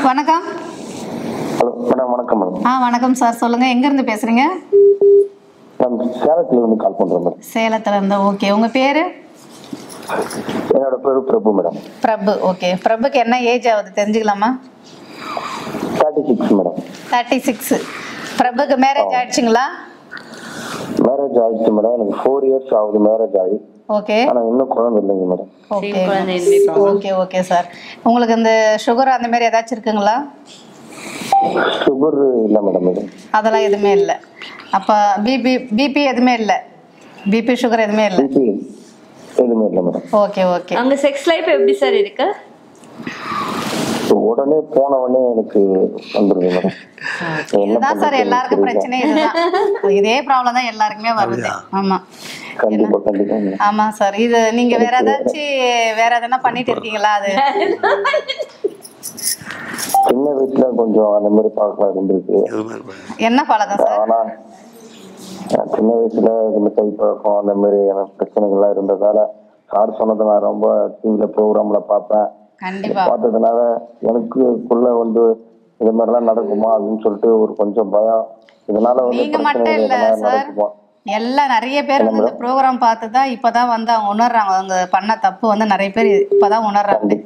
வணக்கம். Hello madam, வணக்கம் madam. வணக்கம் சார், சொல்லுங்க. எங்க இருந்து பேசுறீங்க? மேம், சேலத்துல இருந்து கால் பண்றேன் மேடம். சேலத்துல இருந்து. ஓகே, உங்க பேரு? என்னோட பேரு பிரபு மேடம். பிரபு. ஓகே, பிரபுக்கு என்ன ஏஜ் ஆகுது தெரிஞ்சுக்கலாமா? 36 மேடம். 36. பிரபுக்கு மேரேஜ் ஆயிடுச்சுங்களா? மேரேஜ் ஆயிடுச்சு மேடம். எனக்கு 4 இயர்ஸ் ஆகுது மேரேஜ் ஆகி. ஓகே. ஆனா இன்னும் குழந்தை இல்லைங்க madam. Okay okay okay sir. உங்களுக்கு இந்த சுகர் அந்த மாதிரி ஏதாச்சும் இருக்குங்களா? சுகர் இல்ல மேடம். அதெல்லாம் எதுவுமே இல்லை. அப்ப பிபி எதுவுமே இல்லை? பிபி சுகர் எதுவுமே இல்லை? பிபி எதுவுமே இல்ல மேடம். Okay okay. அங்க செக்ஸ் லைஃப் எப்படி சார் இருக்கு? உடனே போன உடனே எனக்கு வந்துருது மேடம். இதுதான் சார் எல்லாருக்கும் பிரச்சனை. இதுதான், இதே ப்ராப்ளம் தான் எல்லாருக்குமே வருது. ஆமா கண்டிப்பா கண்டிப்பா. ஆமா சார். இது நீங்க வேற எதனா பண்ணிட்டு இருக்கீங்களா? அது சின்ன வயசுல கொஞ்சம் அந்த மாதிரி பழக்கம் இருந்திருக்கு. என்ன பழக்கம் சார்? ஆனா சின்ன வயசுல இந்த கை பழக்கம் அந்த மாதிரி பிரச்சனைகள்லாம் இருந்ததால சார் சொன்னதை நான் ரொம்ப டிவில ப்ரோக்ராம்ல பார்ப்பேன். கண்டிப்பா பார்த்ததுனால எனக்குள்ள வந்து இது மாதிரிலாம் நடக்குமா அப்படின்னு சொல்லிட்டு ஒரு கொஞ்சம் பயம். இதனால வந்து நீங்க மட்டும் இல்ல சார், எல்லாம் நிறைய பேர் வந்து இந்த ப்ரோக்ராம் பார்த்துதான் இப்பதான் வந்து அவங்க உணர்றாங்க. அவங்க பண்ண தப்பு வந்து நிறைய பேர் இப்பதான் உணர்றாங்க.